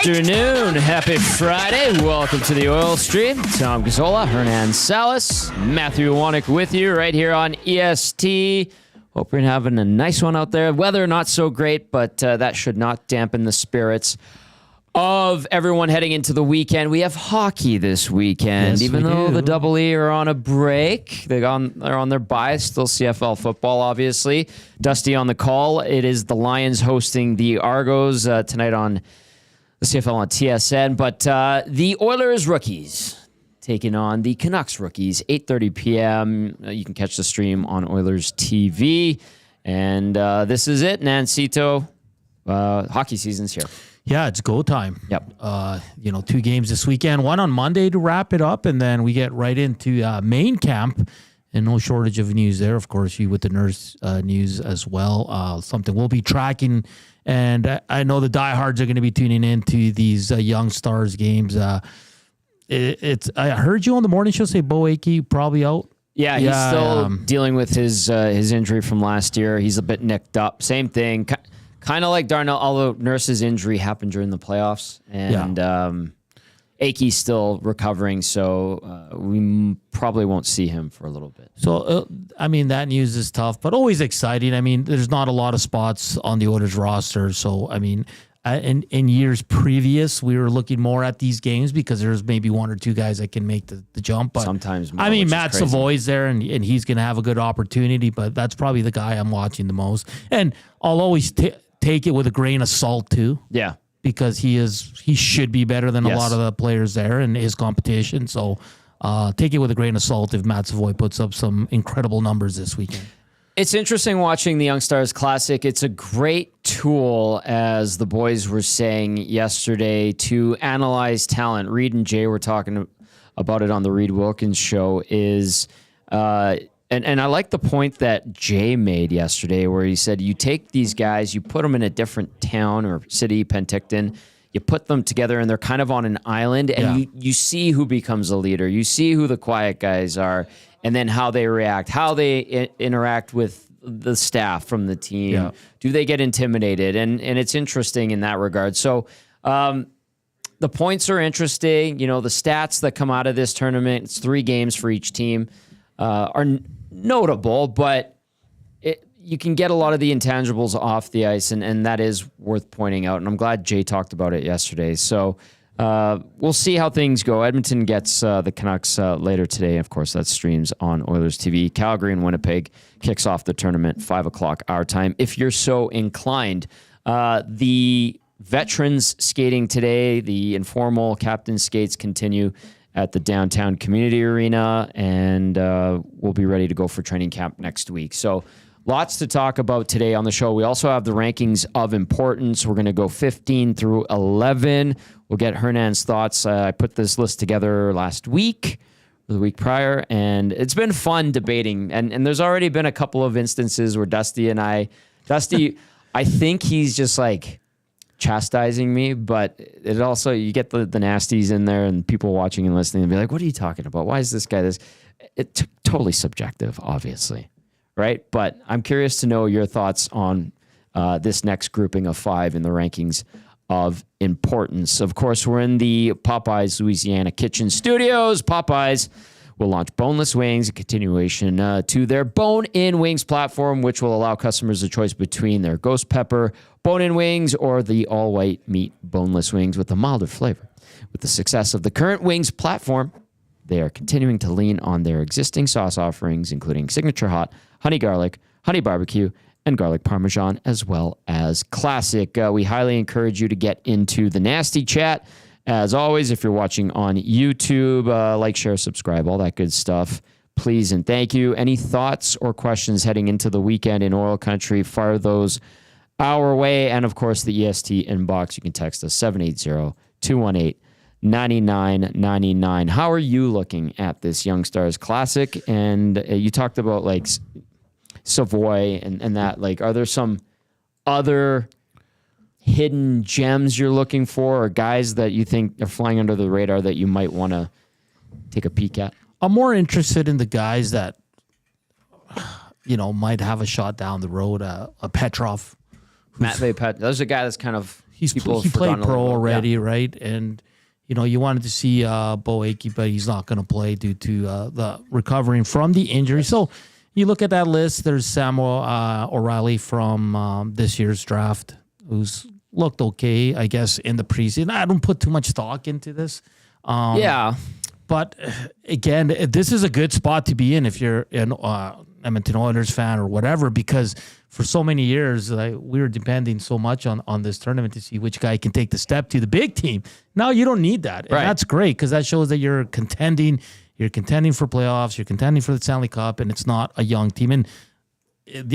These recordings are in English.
afternoon. Happy Friday. Welcome to the Oil Stream. Tom Gazzola, Hernan Salas, Matthew Wannick with you right here on EST. Hope you're having a nice one out there. Weather not so great, but that should not dampen the spirits of everyone heading into the weekend. We have hockey this weekend, even though the Double E are on a break. They're on their bye. Still CFL football, obviously. Dusty on the call. It is the Lions hosting the Argos tonight on the CFL on TSN. But the Oilers rookies taking on the Canucks rookies, 8:30 p.m. You can catch the stream on Oilers TV. And this is it, Nancito. Hockey season's here. Yeah, it's go time. Yep. 2 games this weekend, one on Monday to wrap it up, and then we get right into main camp, and no shortage of news there. Of course, you with the nurse news as well. Something we'll be tracking, and I know the diehards are going to be tuning into these young stars games. I heard you on the morning show say Bo Akey probably out. Yeah, he's still dealing with his injury from last year. He's a bit nicked up. Same thing. Kind of like Darnell, although Nurse's injury happened during the playoffs, and Akey's still recovering, so we probably won't see him for a little bit. So, that news is tough, but always exciting. There's not a lot of spots on the Oilers roster, so, in years previous, we were looking more at these games because there's maybe 1 or 2 guys that can make the jump. But sometimes more, Matt Savoy's there, and he's going to have a good opportunity, but that's probably the guy I'm watching the most. And I'll always take it with a grain of salt too. Yeah. Because he should be better than a lot of the players there in his competition. So take it with a grain of salt if Matt Savoy puts up some incredible numbers this weekend. It's interesting watching the Young Stars Classic. It's a great tool, as the boys were saying yesterday, to analyze talent. Reed and Jay were talking about it on the Reed Wilkins show. And I like the point that Jay made yesterday where he said you take these guys, you put them in a different town or city, Penticton, you put them together and they're kind of on an island, and you see who becomes a leader. You see who the quiet guys are, and then how they react, how they interact with the staff from the team. Yeah. Do they get intimidated? And it's interesting in that regard. So the points are interesting. The stats that come out of this tournament, it's 3 games for each team, are notable, but you can get a lot of the intangibles off the ice, and that is worth pointing out. And I'm glad Jay talked about it yesterday. So we'll see how things go. Edmonton gets the Canucks later today. Of course, that streams on Oilers TV. Calgary and Winnipeg kicks off the tournament 5 o'clock our time, if you're so inclined. The veterans skating today, the informal captain skates continue at the downtown community arena, and we'll be ready to go for training camp next week. So lots to talk about today on the show. We also have the rankings of importance. We're going to go 15 through 11. We'll get Hernan's thoughts. I put this list together last week or the week prior, and it's been fun debating. And there's already been a couple of instances where Dusty, I think he's just like chastising me, but it also, you get the nasties in there and people watching and listening and be like, what are you talking about? Why is this guy this? It's totally subjective, obviously, right? But I'm curious to know your thoughts on this next grouping of 5 in the rankings of importance. Of course, we're in the Popeyes Louisiana Kitchen Studios. Popeyes will launch boneless wings, a continuation to their bone-in wings platform, which will allow customers a choice between their ghost pepper bone-in wings or the all-white meat boneless wings with a milder flavor. With the success of the current wings platform, they are continuing to lean on their existing sauce offerings, including signature hot, honey garlic, honey barbecue, and garlic parmesan, as well as classic. We highly encourage you to get into the nasty chat. As always, if you're watching on YouTube, like, share, subscribe, all that good stuff. Please and thank you. Any thoughts or questions heading into the weekend in Oil Country, fire those our way. And, of course, the EST inbox. You can text us 780-218-9999. How are you looking at this Young Stars Classic? And you talked about, like, Savoy and that. Like, are there some other hidden gems you're looking for, or guys that you think are flying under the radar that you might want to take a peek at? I'm more interested in the guys that, might have a shot down the road. A Petrov. Matvey Petrov. There's a guy that's kind of He played pro already, right? And you wanted to see Bo Akey, but he's not going to play due to the recovering from the injury. So you look at that list. There's Samuel O'Reilly from this year's draft, who's looked okay, I guess, in the preseason. I don't put too much stock into this. But again, this is a good spot to be in if you're an Edmonton Oilers fan or whatever, because for so many years, we were depending so much on this tournament to see which guy can take the step to the big team. Now you don't need that. And that's great because that shows that you're contending for playoffs, you're contending for the Stanley Cup, and it's not a young team. And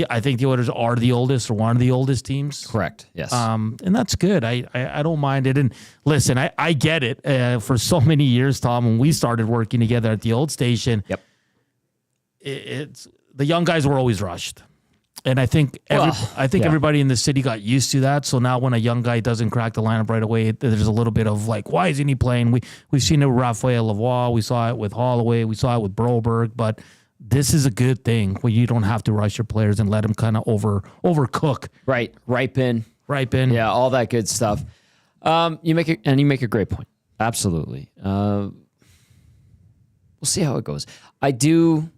I think the Oilers are the oldest or one of the oldest teams. Correct, yes. And that's good. I don't mind it. And listen, I get it. For so many years, Tom, when we started working together at the old station, it's the young guys were always rushed. And I think everybody in the city got used to that. So now when a young guy doesn't crack the lineup right away, there's a little bit of like, why isn't he playing? We've seen it with Raphael Lavoie. We saw it with Holloway. We saw it with Broberg. But this is a good thing where you don't have to rush your players and let them kind of overcook. Right. Ripen. Yeah, all that good stuff. You make a great point. Absolutely. We'll see how it goes. I do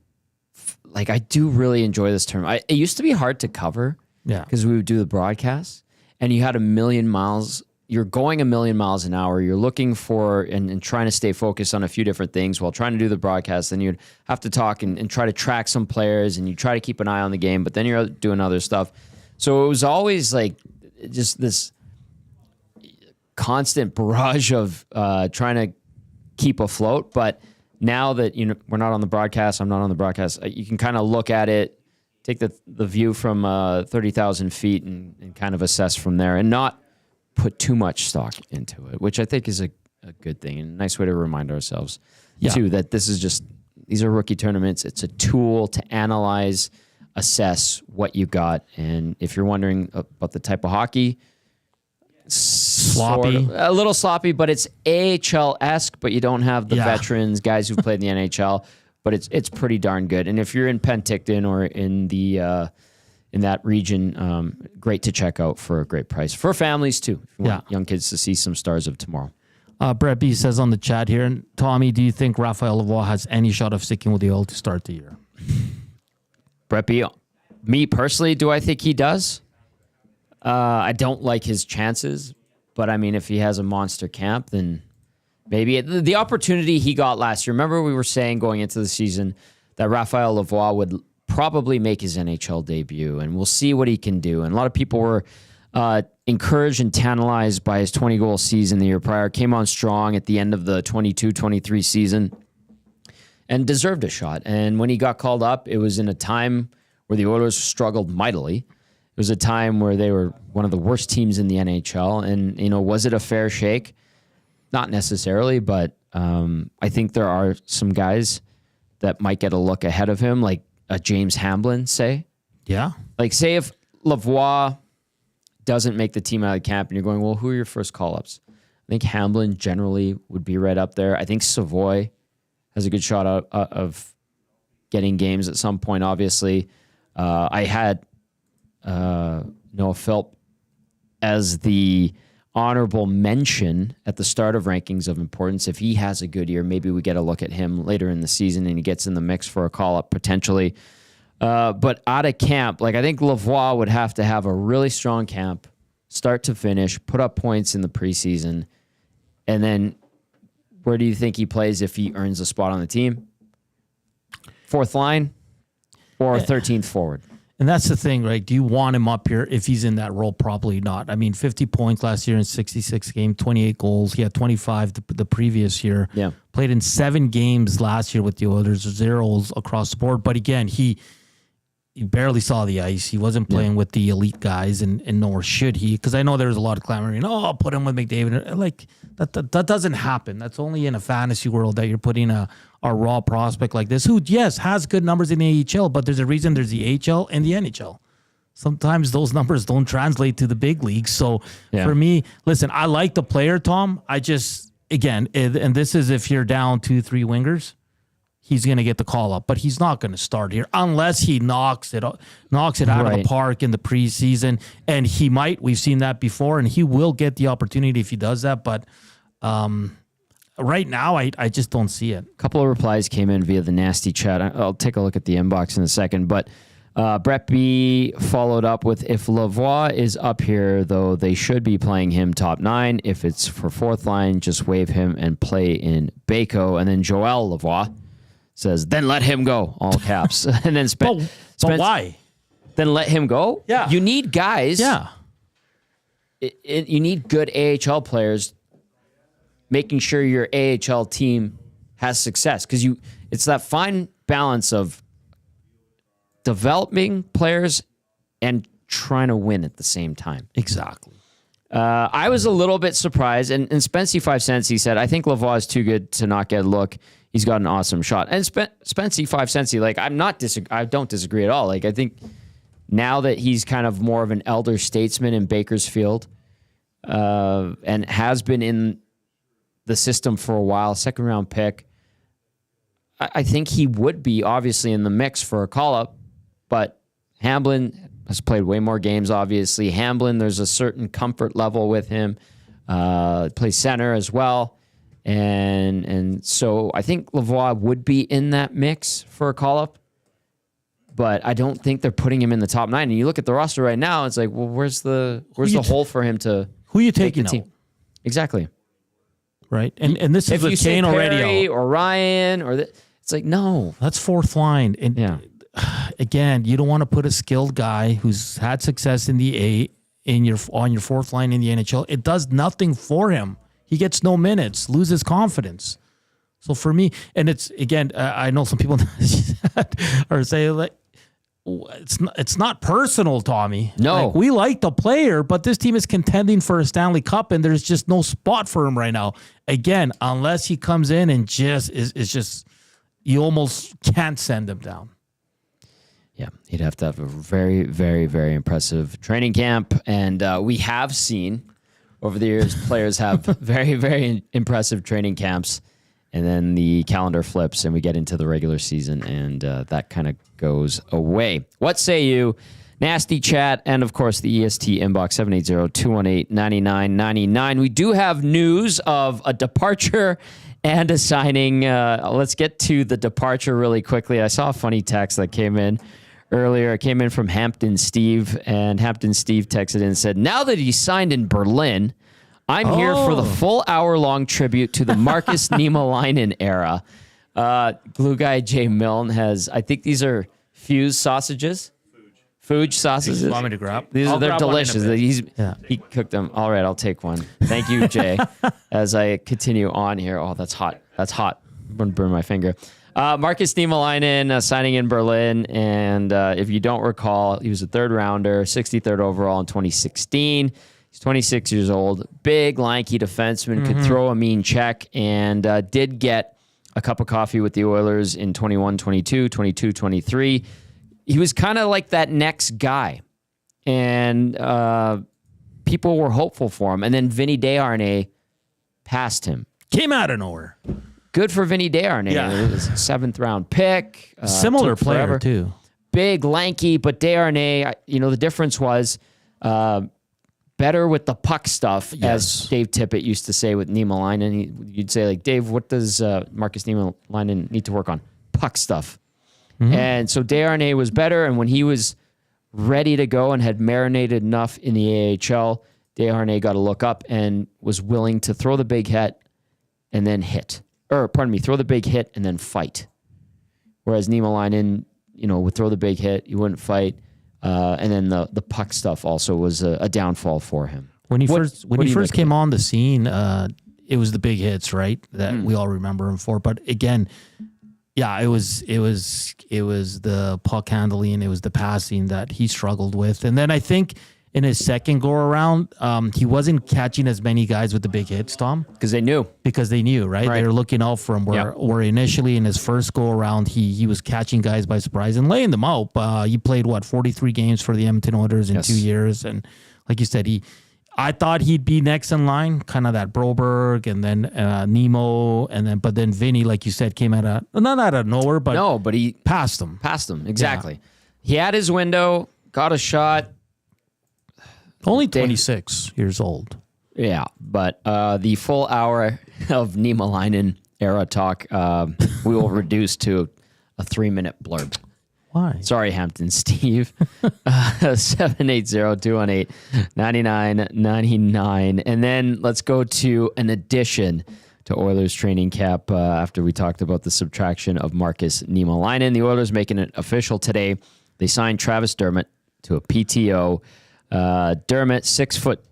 really enjoy this term. It used to be hard to cover because we would do the broadcast and you had 1,000,000 miles. You're going 1,000,000 miles an hour. You're looking for and trying to stay focused on a few different things while trying to do the broadcast. Then you'd have to talk and try to track some players and you try to keep an eye on the game, but then you're doing other stuff. So it was always like just this constant barrage of trying to keep afloat. But now that we're not on the broadcast, I'm not on the broadcast, you can kind of look at it, take the view from 30,000 feet and kind of assess from there and not put too much stock into it, which I think is a good thing and a nice way to remind ourselves too that these are rookie tournaments. It's a tool to analyze, assess what you got. And if you're wondering about the type of hockey, sloppy, a little sloppy, but it's AHL-esque, but you don't have the veterans, guys who've played in the NHL, but it's pretty darn good. And if you're in Penticton or in the in that region, great to check out for a great price. For families too, if you want young kids to see some stars of tomorrow. Brett B says on the chat here, Tommy, do you think Raphael Lavoie has any shot of sticking with the Oil to start the year? Brett B, me personally, do I think he does? I don't like his chances, but I mean, if he has a monster camp, then maybe the opportunity he got last year. Remember, we were saying going into the season that Raphael Lavoie would probably make his NHL debut, and we'll see what he can do. And a lot of people were encouraged and tantalized by his 20-goal season the year prior. Came on strong at the end of the 22-23 season and deserved a shot. And when he got called up, it was in a time where the Oilers struggled mightily. It was a time where they were one of the worst teams in the NHL. And, was it a fair shake? Not necessarily, but I think there are some guys that might get a look ahead of him, like a James Hamblin, say. Yeah. Like, say if Lavoie doesn't make the team out of the camp and you're going, well, who are your first call-ups? I think Hamblin generally would be right up there. I think Lavoie has a good shot of getting games at some point, obviously. I had Noah Philp as the honorable mention at the start of rankings of importance. If he has a good year, maybe we get a look at him later in the season and he gets in the mix for a call-up potentially. But out of camp, I think Lavoie would have to have a really strong camp, start to finish, put up points in the preseason, and then where do you think he plays if he earns a spot on the team? Fourth line or 13th forward? And that's the thing, right? Do you want him up here if he's in that role? Probably not. I mean, 50 points last year in 66 games, 28 goals. He had 25 the previous year. Yeah. Played in 7 games last year with the Oilers, zeros across the board. But again, he barely saw the ice. He wasn't playing with the elite guys, and nor should he. Because I know there was a lot of clamoring, I'll put him with McDavid. Like, that doesn't happen. That's only in a fantasy world that you're putting a raw prospect like this, who, yes, has good numbers in the AHL, but there's a reason there's the AHL and the NHL. Sometimes those numbers don't translate to the big leagues. So for me, listen, I like the player, Tom. I just, again, and this is if you're down 2-3 wingers, he's going to get the call up, but he's not going to start here unless he knocks it out of the park in the preseason. And he might. We've seen that before, and he will get the opportunity if he does that. But right now, I just don't see it. A couple of replies came in via the nasty chat. I'll take a look at the inbox in a second, but Brett B followed up with, if Lavoie is up here, though, they should be playing him top 9. If it's for fourth line, just waive him and play in Baco. And then Joel Lavoie says, then let him go, all caps. And then but why? Then let him go? Yeah. You need guys. Yeah. You need good AHL players making sure your AHL team has success, because it's that fine balance of developing players and trying to win at the same time. Exactly. I was a little bit surprised, and Spency 5 cents, he said, I think Lavoie is too good to not get a look. He's got an awesome shot. And Spency 5 cents, like, I don't disagree at all. Like, I think now that he's kind of more of an elder statesman in Bakersfield, and has been in the system for a while, second round pick, I think he would be obviously in the mix for a call-up. But Hamblin has played way more games, obviously. Hamblin, there's a certain comfort level with him. Plays center as well. And so I think Lavoie would be in that mix for a call-up. But I don't think they're putting him in the top 9. And you look at the roster right now, it's like, well, where's the hole for him to who you taking team? Exactly. Right. And this is with Kane already. Or Ryan, it's like, no. That's fourth line. And yeah. Again, you don't want to put a skilled guy who's had success in the on your fourth line in the NHL. It does nothing for him. He gets no minutes, loses confidence. So for me, and it's, again, I know some people are saying, like, it's not personal, Tommy. No. Like, we like the player, but this team is contending for a Stanley Cup, and there's just no spot for him right now. Again, unless he comes in and just is just, you almost can't send him down. Yeah, he'd have to have a very, very, very impressive training camp. And we have seen over the years players have very, very impressive training camps. And then the calendar flips and we get into the regular season, and that kind of goes away. What say you? Nasty chat, and of course the EST inbox, 780-218-9999. We do have news of a departure and a signing. Let's get to the departure really quickly. I saw a funny text that came in earlier. It came in from Hampton Steve, and Hampton Steve texted in and said, now that he signed in Berlin, I'm here for the full hour-long tribute to the Marcus Niemelainen era. Glue Guy J. Milne has, I think these are fused sausages. Fuge sausages. You want me to grab? They're delicious. He cooked them. All right, I'll take one. Thank you, Jay. As I continue on here. Oh, that's hot. That's hot. I'm going to burn my finger. Marcus Niemelainen signing in Berlin. And if you don't recall, he was a third rounder, 63rd overall in 2016. He's 26 years old. Big, lanky defenseman, could throw a mean check, and did get a cup of coffee with the Oilers in 21-22, 22-23. He was kind of like that next guy, and people were hopeful for him. And then Vinny Desharnais passed him. Came out of nowhere. Good for Vinny Desharnais. Yeah. It was a 7th-round pick. Similar player, too. Big, lanky, but Desharnais, the difference was better with the puck stuff, as Dave Tippett used to say with Niemelainen. You'd say, like, Dave, what does Marcus Niemelainen need to work on? Puck stuff. And so Desharnais was better, and when he was ready to go and had marinated enough in the AHL, Desharnais got a look up and was willing to throw the big hit and then hit. Throw the big hit and then fight. Whereas Niemelainen, would throw the big hit, he wouldn't fight, and then the puck stuff also was a downfall for him. When he first came on the scene, it was the big hits, right? That we all remember him for. But again, yeah, it was the puck handling, it was the passing that he struggled with. And then I think in his second go around, he wasn't catching as many guys with the big hits, Tom. Because they knew, right? They were looking out for him. Where initially in his first go around, he was catching guys by surprise and laying them out. He played 43 games for the Edmonton Oilers in 2 years, and like you said, I thought he'd be next in line, kind of that Broberg and then Nemo, but then Vinny, like you said, came not out of nowhere, but he passed him. Exactly. Yeah. He had his window, got a shot. Only 26 years old. Yeah, but the full hour of Niemelainen era talk we will reduce to a 3-minute blurb. Why? Sorry, Hampton Steve. 780-218-9999. And then let's go to an addition to Oilers training camp after we talked about the subtraction of Marcus Niemelainen. The Oilers making it official today. They signed Travis Dermott to a PTO. Dermott, 6 foot,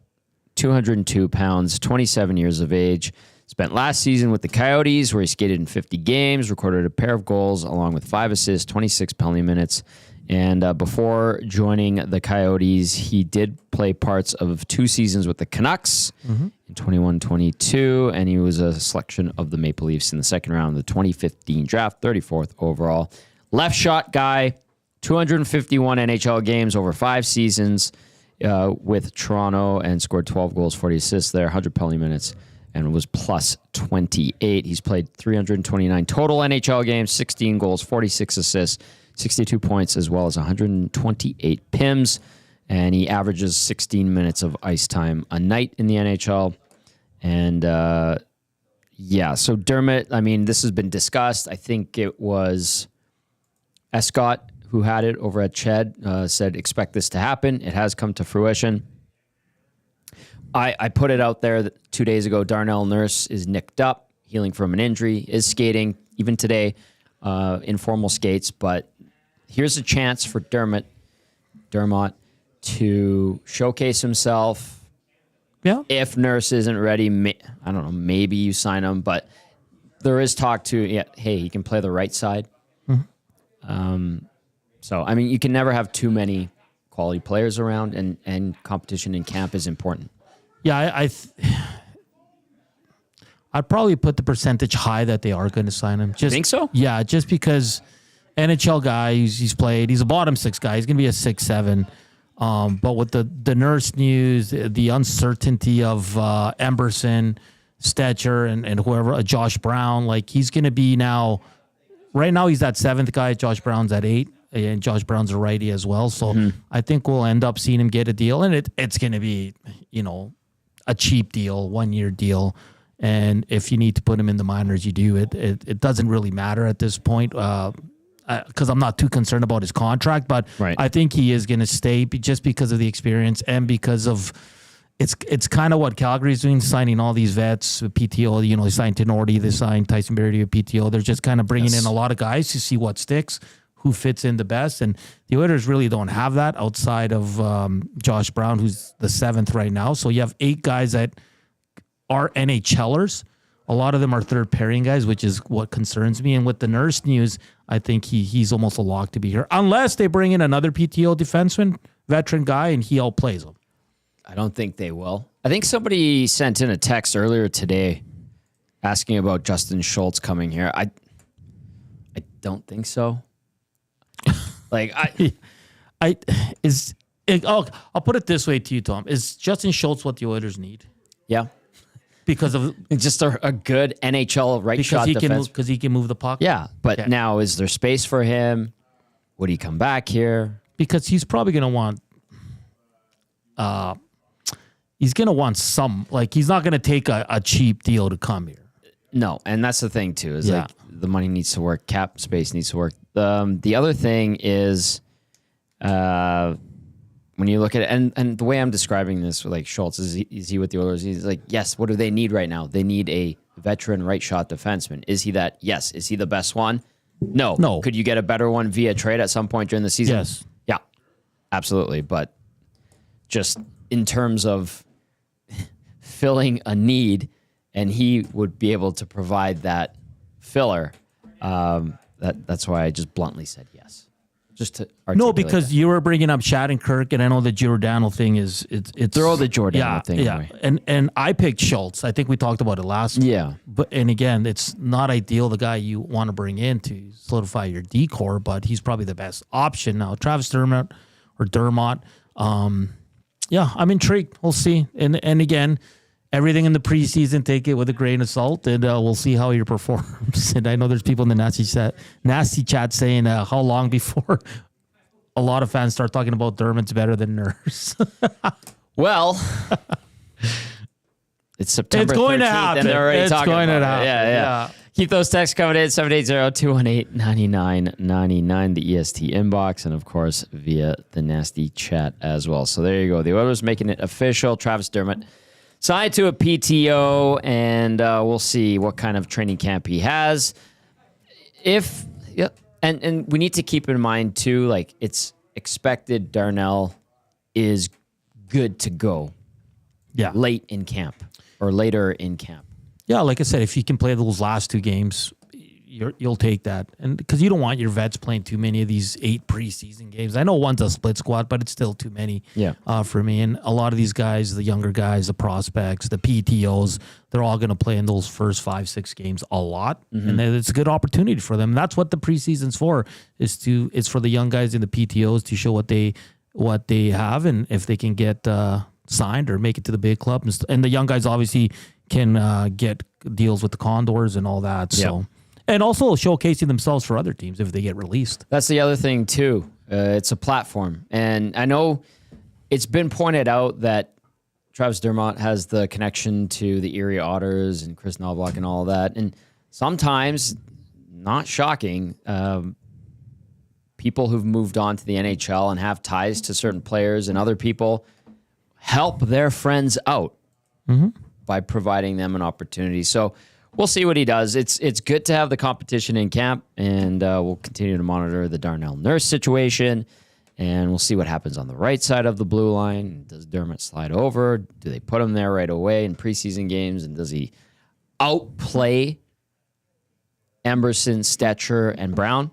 202 pounds, 27 years of age. Spent last season with the Coyotes, where he skated in 50 games, recorded a pair of goals, along with 5 assists, 26 penalty minutes. And before joining the Coyotes, he did play parts of 2 seasons with the Canucks in 21-22, and he was a selection of the Maple Leafs in the second round of the 2015 draft, 34th overall. Left shot guy, 251 NHL games over 5 seasons with Toronto, and scored 12 goals, 40 assists there, 100 penalty minutes, and was plus 28. He's played 329 total NHL games, 16 goals, 46 assists, 62 points, as well as 128 PIMs. And he averages 16 minutes of ice time a night in the NHL. And so Dermott, I mean, this has been discussed. I think it was Escott who had it over at Ched, said, expect this to happen. It has come to fruition. I put it out there that 2 days ago, Darnell Nurse is nicked up, healing from an injury, is skating, even today, informal skates. But here's a chance for Dermott to showcase himself. Yeah. If Nurse isn't ready, I don't know, maybe you sign him. But there is talk hey, he can play the right side. So, I mean, you can never have too many quality players around, and competition in camp is important. Yeah, I'd probably put the percentage high that they are going to sign him. Think so? Yeah, just because NHL guy, he's played. He's a bottom 6 guy. He's going to be a 6-7. But with the Nurse news, the uncertainty of Emberson, Stetcher, and whoever, Josh Brown, like he's going to be now. Right now, he's that 7th guy. Josh Brown's at 8. And Josh Brown's a righty as well. So I think we'll end up seeing him get a deal. And it's going to be, a cheap deal, 1-year deal. And if you need to put him in the minors, you do. It doesn't really matter at this point because I'm not too concerned about his contract. But right. I think he is going to stay just because of the experience and because of it's kind of what Calgary's doing, signing all these vets, PTO. They signed Tenorti, they signed Tyson Barrie to a PTO. They're just kind of bringing in a lot of guys to see what sticks, who fits in the best. And the Oilers really don't have that outside of Josh Brown, who's the 7th right now. So you have 8 guys that are NHLers. A lot of them are third pairing guys, which is what concerns me. And with the Nurse news, I think he's almost a lock to be here. Unless they bring in another PTO defenseman, veteran guy, and he outplays them. I don't think they will. I think somebody sent in a text earlier today asking about Justin Schultz coming here. I don't think so. I'll put it this way to you, Tom. Is Justin Schultz what the Oilers need? Yeah. Because of just a good NHL right shot defense. Because he can move the puck? Yeah. But now is there space for him? Would he come back here? Because he's probably going to want some, like he's not going to take a cheap deal to come here. No, and that's the thing too, is like the money needs to work, cap space needs to work. The other thing is when you look at it, and the way I'm describing this, like Schultz, is he with the Oilers? He's like, yes, what do they need right now? They need a veteran right shot defenseman. Is he that? Yes. Is he the best one? No. Could you get a better one via trade at some point during the season? Yes. Yeah, absolutely. But just in terms of filling a need, and he would be able to provide that filler, that's why I just bluntly said yes. Just to no, because that. You were bringing up Shattenkirk, and I know the Giordano thing is it's throw the Giordano thing away. And I picked Schultz. I think we talked about it last week. Yeah. And again, it's not ideal, the guy you want to bring in to solidify your decor, but he's probably the best option now. Travis Dermott, Yeah, I'm intrigued. We'll see. And again, everything in the preseason, take it with a grain of salt, and we'll see how he performs. And I know there's people in the nasty chat saying how long before a lot of fans start talking about Dermott's better than Nurse. Well, it's September 13th, going to happen. and they're already talking about it. happen. Yeah. Keep those texts coming in, 780-218-9999, the EST inbox, and, of course, via the nasty chat as well. So there you go. The Oilers making it official. Travis Dermott signed to a PTO, and we'll see what kind of training camp he has. And we need to keep in mind, too, like, it's expected Darnell is good to go late in camp or later in camp. Yeah, like I said, if you can play those last 2 games, you'll take that. And because you don't want your vets playing too many of these 8 preseason games. I know one's a split squad, but it's still too many for me. And a lot of these guys, the younger guys, the prospects, the PTOs, they're all going to play in those first 5-6 games a lot. And it's a good opportunity for them. That's what the preseason's for, it's for the young guys in the PTOs to show what they have, and if they can get signed or make it to the big club. And the young guys obviously can get deals with the Condors and all that. So, and also showcasing themselves for other teams if they get released. That's the other thing too. It's a platform, and I know it's been pointed out that Travis Dermott has the connection to the Erie Otters and Chris Knobloch and all that. And sometimes, not shocking, people who've moved on to the NHL and have ties to certain players and other people help their friends out by providing them an opportunity. So we'll see what he does. It's good to have the competition in camp, and we'll continue to monitor the Darnell Nurse situation, and we'll see what happens on the right side of the blue line. Does Dermott slide over? Do they put him there right away in preseason games, and does he outplay Emberson, Stetcher, and Brown?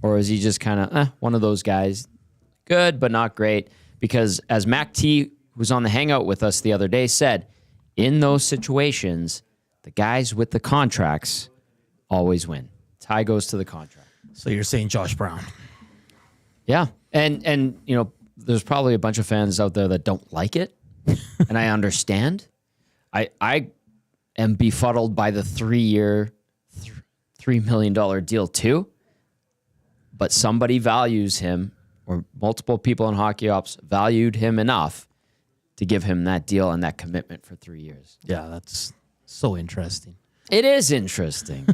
Or is he just kind of one of those guys, good but not great? Because as Mac T, who's on the hangout with us the other day, said, in those situations, the guys with the contracts always win. Tie goes to the contract. So you're saying Josh Brown? Yeah, and you know, there's probably a bunch of fans out there that don't like it, and I understand. I am befuddled by the 3-year, $3 million deal too. But somebody values him, or multiple people in hockey ops valued him enough to give him that deal and that commitment for 3 years. Yeah, that's so interesting. It is interesting.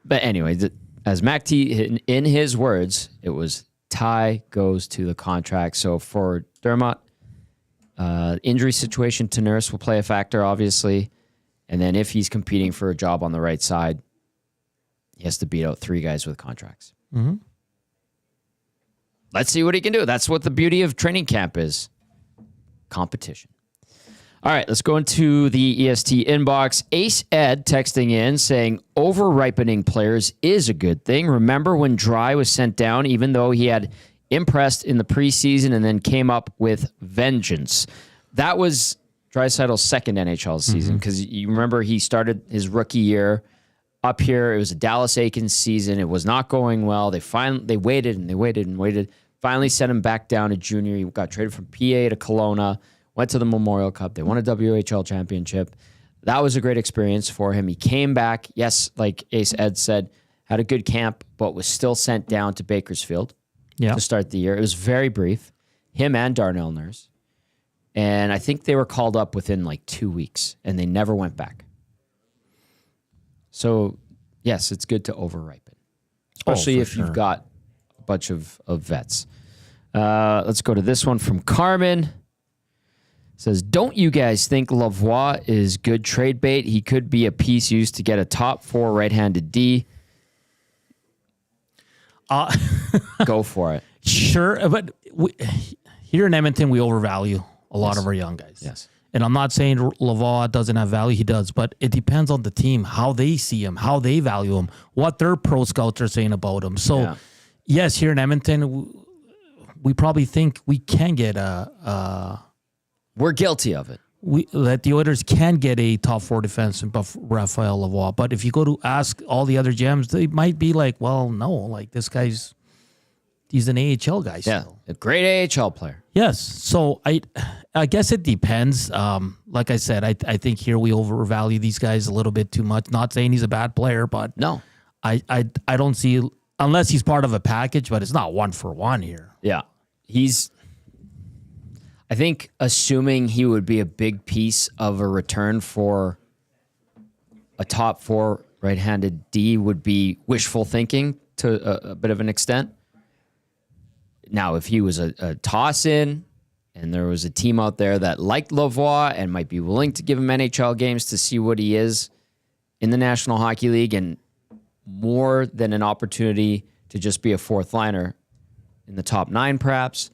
But anyway, as Mac T, in his words, it was tie goes to the contract. So for Dermott, injury situation to Nurse will play a factor, obviously. And then if he's competing for a job on the right side, he has to beat out 3 guys with contracts. Let's see what he can do. That's what the beauty of training camp is. Competition. All right, let's go into the EST inbox. Ace Ed texting in saying, over-ripening players is a good thing. Remember when Dry was sent down, even though he had impressed in the preseason and then came up with vengeance? That was Draisaitl's second NHL season, because you remember he started his rookie year up here. It was a Dallas Aikens season. It was not going well. They waited and they waited and waited. Finally sent him back down to junior. He got traded from PA to Kelowna, went to the Memorial Cup. They won a WHL championship. That was a great experience for him. He came back, yes, like Ace Ed said, had a good camp, but was still sent down to Bakersfield to start the year. It was very brief. Him and Darnell Nurse. And I think they were called up within like 2 weeks, and they never went back. So, yes, it's good to over-ripen, especially if you've got a bunch of vets. Let's go to this one from Carmen. It says, don't you guys think Lavoie is good trade bait? He could be a piece used to get a top 4 right-handed D. Go for it. Sure, but here in Edmonton, we overvalue a lot of our young guys. Yes. And I'm not saying Lavoie doesn't have value. He does. But it depends on the team, how they see him, how they value him, what their pro scouts are saying about him. So, yes, here in Edmonton, we probably think we can get we're guilty of it. That the Oilers can get a top 4 defenseman, but Raphael Lavoie. But if you go to ask all the other gems, they might be like, well, no, like this he's an AHL guy still. Yeah, a great AHL player. Yes. So I guess it depends. Like I said, I think here we overvalue these guys a little bit too much. Not saying he's a bad player, but No. I don't see, unless he's part of a package, but it's not 1-for-1 here. Yeah. I think assuming he would be a big piece of a return for a top 4 right-handed D would be wishful thinking to a bit of an extent. Now, if he was a toss-in and there was a team out there that liked Lavoie and might be willing to give him NHL games to see what he is in the National Hockey League and more than an opportunity to just be a fourth liner in the top 9 perhaps,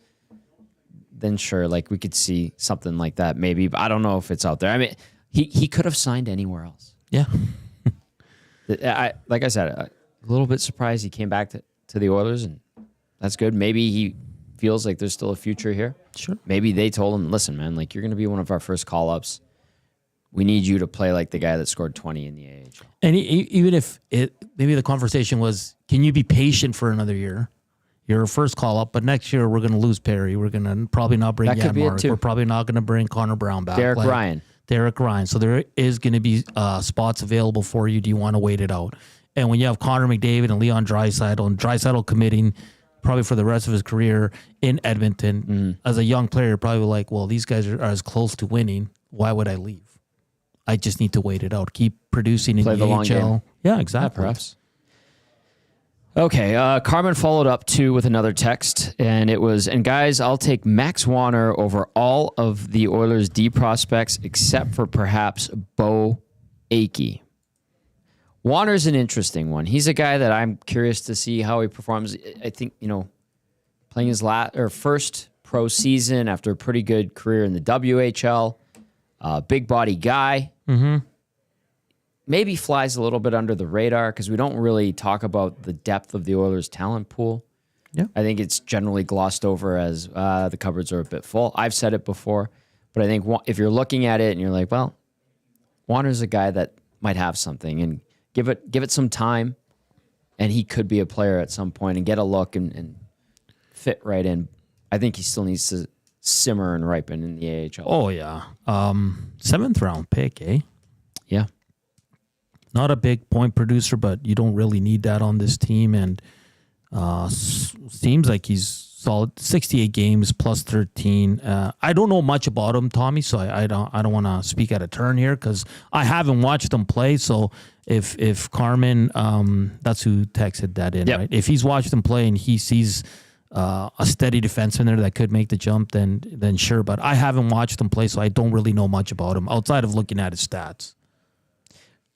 then sure, like we could see something like that maybe. But I don't know if it's out there. I mean, he could have signed anywhere else. Yeah. Like I said, a little bit surprised he came back to the Oilers, and that's good. Maybe he feels like there's still a future here. Sure. Maybe they told him, listen, man, like you're going to be one of our first call-ups. We need you to play like the guy that scored 20 in the AHL. And even if maybe the conversation was, can you be patient for another year? You're a first call-up, but next year we're going to lose Perry. We're going to probably not bring Janmark. We're probably not going to bring Connor Brown back. Derek Ryan. So there is going to be spots available for you. Do you want to wait it out? And when you have Connor McDavid and Leon Draisaitl, and Draisaitl committing probably for the rest of his career in Edmonton, as a young player, you're probably like, well, these guys are as close to winning. Why would I leave? I just need to wait it out. Keep producing in the long game. AHL. Yeah, exactly. Perhaps. Okay, Carmen followed up too with another text, and it was, and guys, I'll take Max Warner over all of the Oilers' D prospects except for perhaps Bo Akey. Warner's an interesting one. He's a guy that I'm curious to see how he performs. I think, playing his first pro season after a pretty good career in the WHL, big body guy. Mm-hmm. Maybe flies a little bit under the radar because we don't really talk about the depth of the Oilers' talent pool. Yeah, I think it's generally glossed over as the cupboards are a bit full. I've said it before, but I think if you're looking at it and you're like, well, Warner's a guy that might have something, and give it some time, and he could be a player at some point and get a look and fit right in. I think he still needs to simmer and ripen in the AHL. Oh, yeah. 7th round pick, eh? Yeah. Not a big point producer, but you don't really need that on this team. And seems like he's solid. 68 games plus 13. I don't know much about him, Tommy, so I don't want to speak out of turn here because I haven't watched him play. So if Carmen, that's who texted that in, right? If he's watched him play and he sees a steady defenseman there that could make the jump, then sure. But I haven't watched him play, so I don't really know much about him outside of looking at his stats.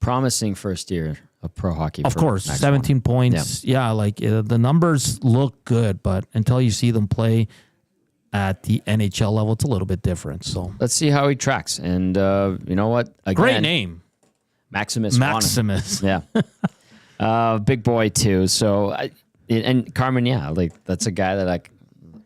Promising first year of pro hockey. Of course, 17 points. Yeah, the numbers look good, but until you see them play at the NHL level, it's a little bit different. So let's see how he tracks. And you know what? Again, great name, Maximus. Yeah, big boy too. So and Carmen, that's a guy that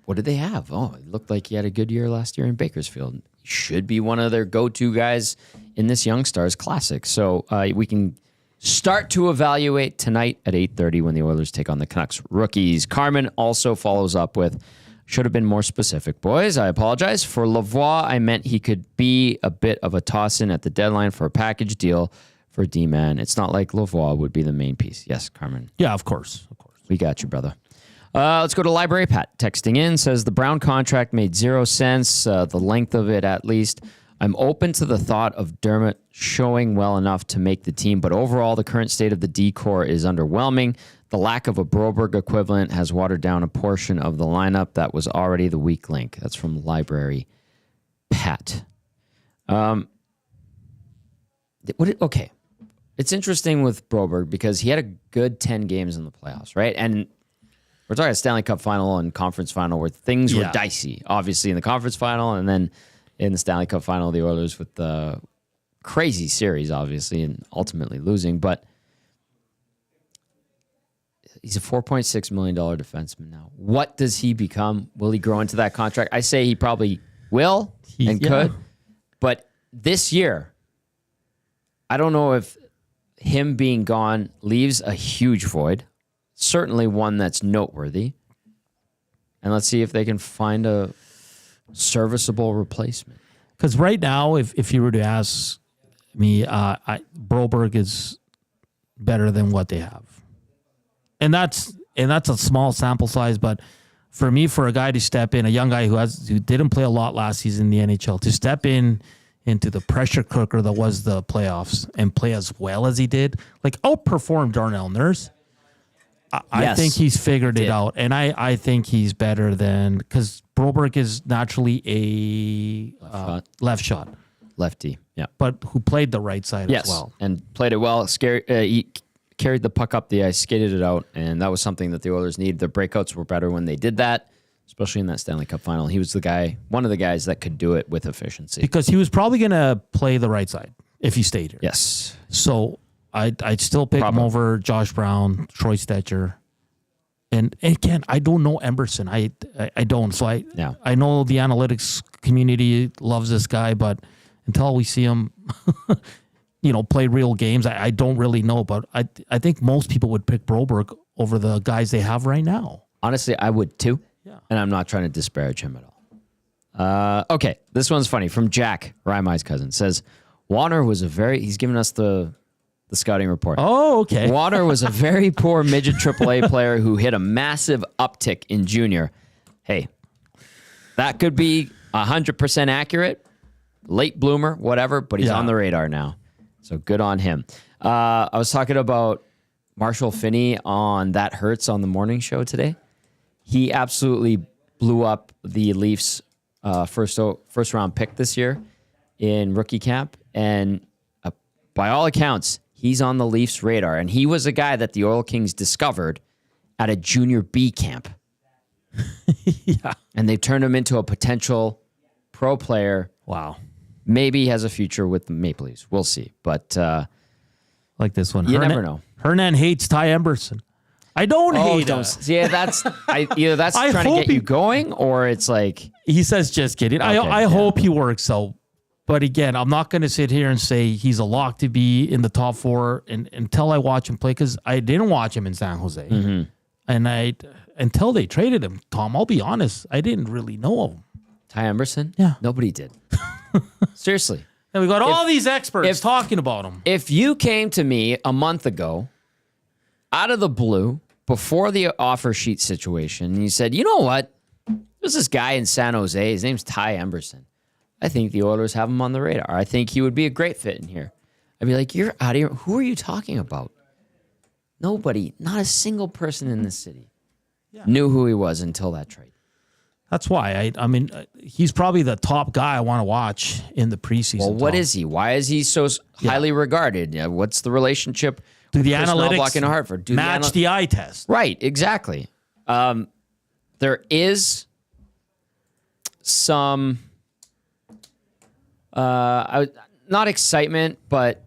what did they have? Oh, it looked like he had a good year last year in Bakersfield. He should be one of their go-to guys in this Young Stars Classic. So we can start to evaluate tonight at 8:30 when the Oilers take on the Canucks rookies. Carmen also follows up with, should have been more specific, boys. I apologize. For Lavoie, I meant he could be a bit of a toss-in at the deadline for a package deal for D-Man. It's not like Lavoie would be the main piece. Yes, Carmen. Yeah, of course. We got you, brother. Let's go to Library Pat. Texting in, says the Brown contract made 0 sense, the length of it at least. I'm open to the thought of Dermott showing well enough to make the team, but overall the current state of the D-core is underwhelming. The lack of a Broberg equivalent has watered down a portion of the lineup that was already the weak link. That's from Library Pat. Okay. It's interesting with Broberg because he had a good 10 games in the playoffs, right? And we're talking a Stanley Cup final and conference final where things were dicey, obviously in the conference final, and then in the Stanley Cup final, the Oilers with the crazy series, obviously, and ultimately losing. But he's a $4.6 million defenseman now. What does he become? Will he grow into that contract? I say he probably will and could. But this year, I don't know if him being gone leaves a huge void. Certainly one that's noteworthy. And let's see if they can find a serviceable replacement. Because right now, if you were to ask me, Broberg is better than what they have, and that's a small sample size. But for me, for a guy to step in, a young guy who didn't play a lot last season in the NHL, to step into the pressure cooker that was the playoffs and play as well as he did, like outperformed Darnell Nurse. I think he's figured it out, and I think he's better than, because Broberg is naturally a left shot. Lefty, yeah. But who played the right side as well. And played it well. He carried the puck up the ice, skated it out, and that was something that the Oilers needed. Their breakouts were better when they did that, especially in that Stanley Cup final. He was one of the guys that could do it with efficiency. Because he was probably going to play the right side if he stayed here. Yes. So I'd still pick him over Josh Brown, Troy Stetcher. And again, I don't know Emberson. I don't. So I know the analytics community loves this guy, but until we see him, play real games, I don't really know. But I think most people would pick Broberg over the guys they have right now. Honestly, I would too. Yeah. And I'm not trying to disparage him at all. Okay, this one's funny. From Jack, Raimai's cousin, says, Warner was he's giving us the scouting report. Oh, okay. Warner was a very poor midget AAA player who hit a massive uptick in junior. Hey, that could be 100% accurate, late bloomer, whatever, but he's on the radar now. So good on him. I was talking about Marshall Finney on That Hurts on the morning show today. He absolutely blew up the Leafs' first round pick this year in rookie camp, and by all accounts, he's on the Leafs' radar, and he was a guy that the Oil Kings discovered at a junior B camp. Yeah. And they've turned him into a potential pro player. Wow. Maybe he has a future with the Maple Leafs. We'll see. But like this one. You never know. Hernan hates Ty Emberson. I don't hate him. Yeah, that's either that's trying to get you going, or it's like... He says, just kidding. Okay, I hope he works out. But again, I'm not going to sit here and say he's a lock to be in the top four until I watch him play, because I didn't watch him in San Jose. Mm-hmm. And until they traded him, Tom, I'll be honest, I didn't really know of him. Ty Emberson? Yeah. Nobody did. Seriously. And we got all these experts talking about him. If you came to me a month ago, out of the blue, before the offer sheet situation, and you said, you know what? There's this guy in San Jose. His name's Ty Emberson. I think the Oilers have him on the radar. I think he would be a great fit in here. I'd be like, you're out of here. Who are you talking about? Nobody, not a single person in this city knew who he was until that trade. That's why. I mean, he's probably the top guy I want to watch in the preseason. Well, what is he? Why is he so highly regarded? What's the relationship with the analytics in Hartford? Match the eye test. Right, exactly. There is some... not excitement, but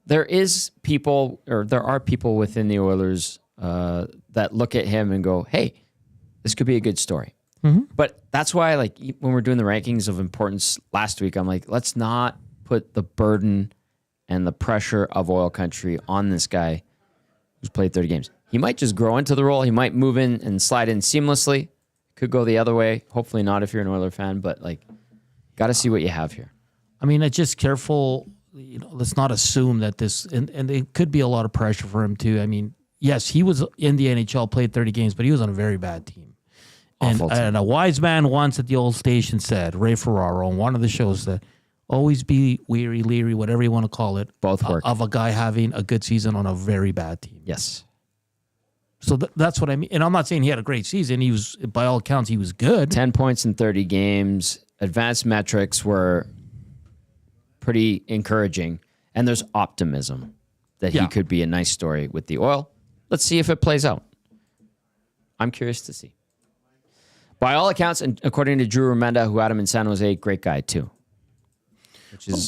there are people within the Oilers that look at him and go, hey, this could be a good story. Mm-hmm. But that's why, like, when we're doing the rankings of importance last week, I'm like, let's not put the burden and the pressure of Oil Country on this guy who's played 30 games. He might just grow into the role. He might move in and slide in seamlessly. Could go the other way. Hopefully not if you're an Oiler fan, but like, got to see what you have here. I mean, it's just careful. Let's not assume that this, and it could be a lot of pressure for him too. I mean, yes, he was in the NHL, played 30 games, but he was on a very bad team. And a wise man once at the old station said, Ray Ferraro, on one of the shows, that always be weary, leery, whatever you want to call it, both work, of a guy having a good season on a very bad team. Yes. So that's what I mean. And I'm not saying he had a great season. He was, by all accounts, he was good. 10 points in 30 games. Advanced metrics were pretty encouraging. And there's optimism that he could be a nice story with the Oil. Let's see if it plays out. I'm curious to see. By all accounts, and according to Drew Remenda, who had him in San Jose, great guy too.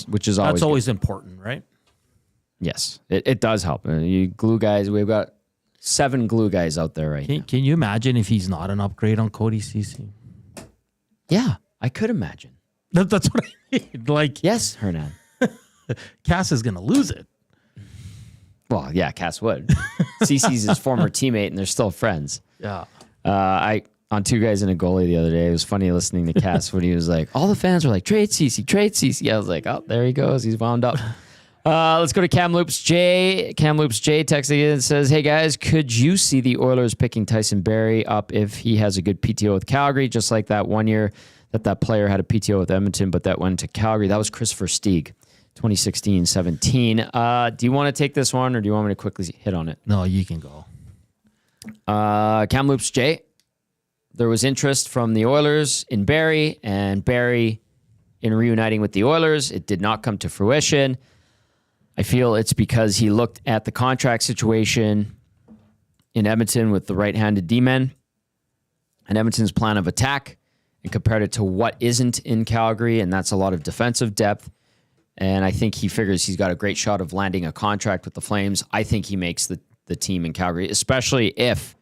Which is always that's always important, right? Yes, it does help. You glue guys, we've got 7 glue guys out there now. Can you imagine if he's not an upgrade on Cody Ceci? Yeah, I could imagine. That's what I mean. Like, yes, Hernan. Cass is gonna lose it. Well, yeah, Cass would. Cece's his former teammate, and they're still friends. Yeah. on Two Guys and a Goalie the other day. It was funny listening to Cass when he was like, all the fans were like, trade CC, trade CC. I was like, oh, there he goes. He's wound up. Let's go to Kamloops J. Kamloops J texting in and says, hey guys, could you see the Oilers picking Tyson Barrie up if he has a good PTO with Calgary, just like that one year that player had a PTO with Edmonton, but that went to Calgary? That was Christopher Stieg, 2016-17. Do you want to take this one, or do you want me to quickly hit on it? No, you can go. Kamloops J. There was interest from the Oilers in Barrie, and Barrie in reuniting with the Oilers. It did not come to fruition. I feel it's because he looked at the contract situation in Edmonton with the right-handed D-men and Edmonton's plan of attack and compared it to what isn't in Calgary, and that's a lot of defensive depth. And I think he figures he's got a great shot of landing a contract with the Flames. I think he makes the team in Calgary, especially if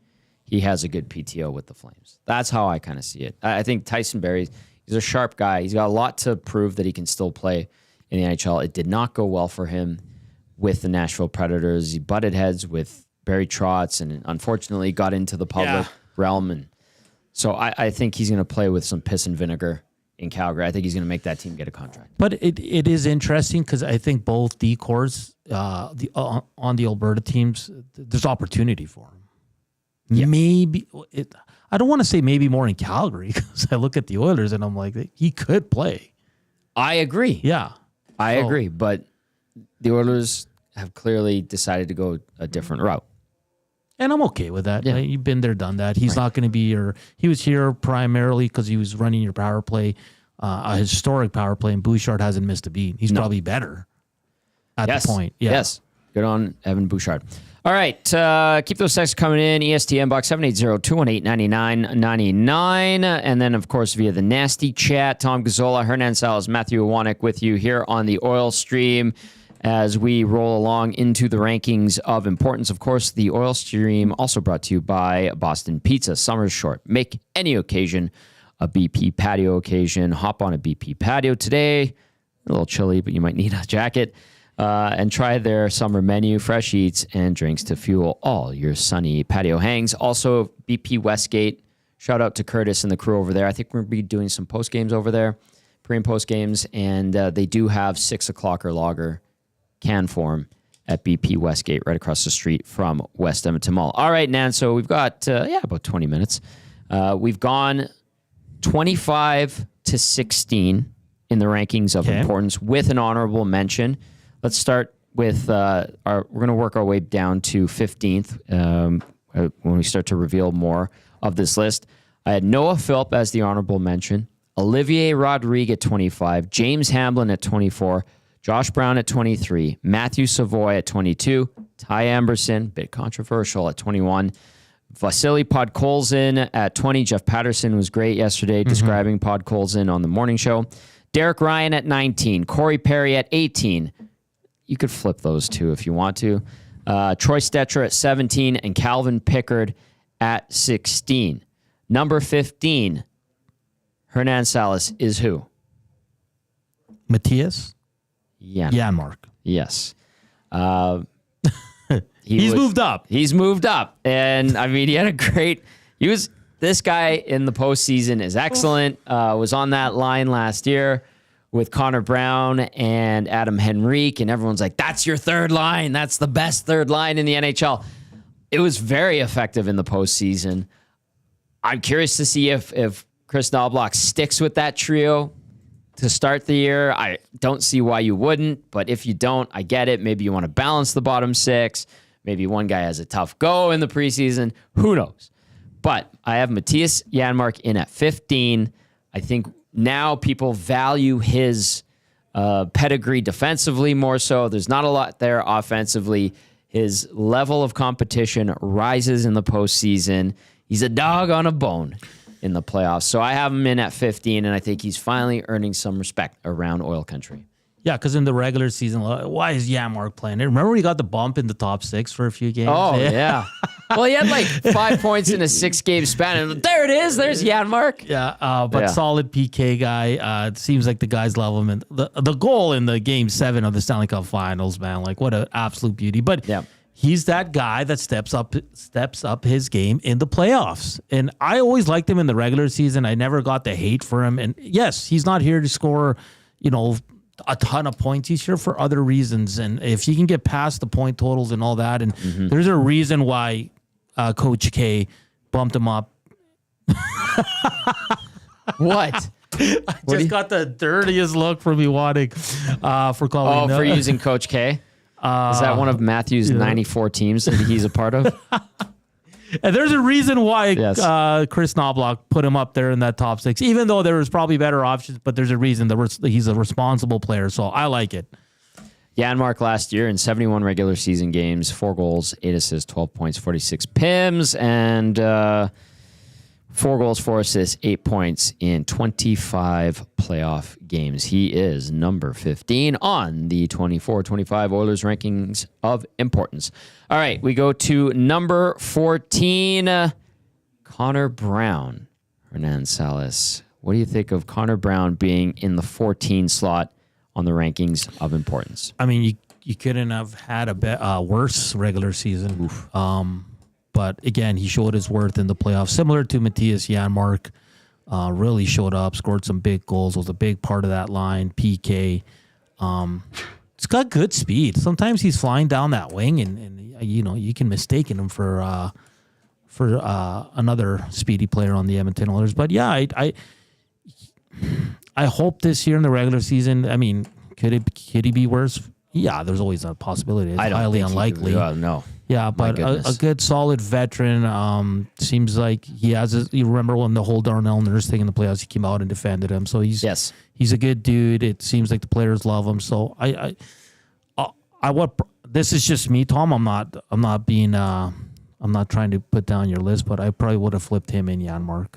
he has a good PTO with the Flames. That's how I kind of see it. I think Tyson Barrie, he's a sharp guy. He's got a lot to prove that he can still play in the NHL. It did not go well for him with the Nashville Predators. He butted heads with Barry Trotz and unfortunately got into the public realm. And so I think he's going to play with some piss and vinegar in Calgary. I think he's going to make that team get a contract. But it is interesting because I think both decors on the Alberta teams, there's opportunity for him. Yeah. Maybe I don't want to say maybe more in Calgary because I look at the Oilers and I'm like, he could play. I agree. Yeah. I agree. But the Oilers have clearly decided to go a different route. And I'm okay with that. Yeah. You've been there, done that. He's not going to be he was here primarily because he was running your power play, a historic power play, and Bouchard hasn't missed a beat. He's probably better at the point. Yeah. Yes. Good on Evan Bouchard. All right. Keep those texts coming in. ESTN box 780-218-9999. And then, of course, via the nasty chat, Tom Gazzola, Hernan Salas, Matthew Iwanek with you here on the Oil Stream as we roll along into the rankings of importance. Of course, the Oil Stream also brought to you by Boston Pizza. Summer's short. Make any occasion a BP patio occasion. Hop on a BP patio today. A little chilly, but you might need a jacket. And try their summer menu, fresh eats and drinks to fuel all your sunny patio hangs. Also, BP Westgate. Shout out to Curtis and the crew over there. I think we're going to be doing some post games over there, pre and post games, and they do have 6 o'clock or lager can form at BP Westgate, right across the street from West Edmonton Mall. All right, Nan. So we've got about 20 minutes. We've gone 25 to 16 in the rankings of importance with an honorable mention. Let's start with we're going to work our way down to 15th when we start to reveal more of this list. I had Noah Philp as the honorable mention, Olivier Rodrigue at 25, James Hamblin at 24, Josh Brown at 23, Matthew Savoy at 22, Ty Emberson, bit controversial, at 21, Vasily Podkolzin at 20. Jeff Patterson was great yesterday describing Podkolzin on the morning show. Derek Ryan at 19, Corey Perry at 18. You could flip those two if you want to. Troy Stetcher at 17 and Calvin Pickard at 16. Number 15, Hernan Salas is who? Matthias Janmark. Yes. He's moved up. He's moved up. And, I mean, he had a great... This guy in the postseason is excellent. Was on that line last year with Connor Brown and Adam Henrique, and everyone's like, that's your third line. That's the best third line in the NHL. It was very effective in the postseason. I'm curious to see if Chris Knobloch sticks with that trio to start the year. I don't see why you wouldn't, but if you don't, I get it. Maybe you want to balance the bottom six. Maybe one guy has a tough go in the preseason. Who knows? But I have Matthias Janmark in at 15. I think now people value his pedigree defensively more so. There's not a lot there offensively. His level of competition rises in the postseason. He's a dog on a bone in the playoffs. So I have him in at 15, and I think he's finally earning some respect around Oil Country. Yeah, because in the regular season, why is Janmark playing? Remember he got the bump in the top 6 for a few games? Oh, yeah. Well, he had like 5 points in a 6-game span. And there it is. There's Janmark. Yeah, but solid PK guy. It seems like the guys love him. And the goal in the Game 7 of the Stanley Cup Finals, man, like what an absolute beauty. But he's that guy that steps up his game in the playoffs. And I always liked him in the regular season. I never got the hate for him. And yes, he's not here to score, a ton of points. He's here for other reasons. And if he can get past the point totals and all that, and there's a reason why Coach K bumped him up. What? I just got the dirtiest look from me wanting for calling. For using Coach K? Is that one of Matthew's 94 teams that he's a part of? And there's a reason why Chris Knobloch put him up there in that top 6, even though there was probably better options, but there's a reason that he's a responsible player, so I like it. Janmark last year in 71 regular season games, 4 goals, 8 assists, 12 points, 46 PIMs, and 4 goals, 4 assists, 8 points in 25 playoff games. He is number 15 on the 24-25 Oilers rankings of importance. All right, we go to number 14, Connor Brown, Hernan Salas. What do you think of Connor Brown being in the 14 slot on the rankings of importance? I mean, you couldn't have had a worse regular season. But again, he showed his worth in the playoffs, similar to Matthias Janmark. Really showed up, scored some big goals, was a big part of that line. PK. It's got good speed. Sometimes he's flying down that wing, and you can mistake him for another speedy player on the Edmonton Oilers. But yeah, I hope this year in the regular season. I mean, could he be worse? Yeah, there's always a possibility. It's highly unlikely. No. Yeah, but a good, solid veteran. Seems like he has. You remember when the whole Darnell Nurse thing in the playoffs, he came out and defended him. So he's a good dude. It seems like the players love him. So this is just me, Tom. I'm not trying to put down your list, but I probably would have flipped him in Janmark.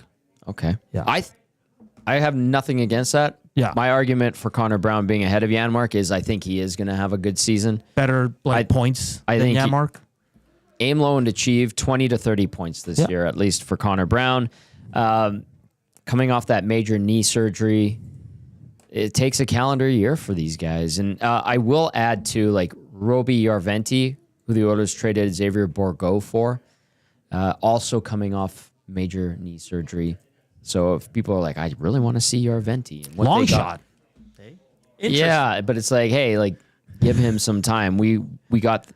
Okay. Yeah. I have nothing against that. Yeah. My argument for Connor Brown being ahead of Janmark is I think he is going to have a good season. Better points than Janmark. Aim low and achieve 20 to 30 points this year, at least for Connor Brown. Coming off that major knee surgery, it takes a calendar year for these guys. And I will add to Roby Yarventi, who the Oilers traded Xavier Bourgault for, also coming off major knee surgery. So if people are like, I really want to see Yarventi. Long shot. Yeah, but it's like, hey, give him some time. We got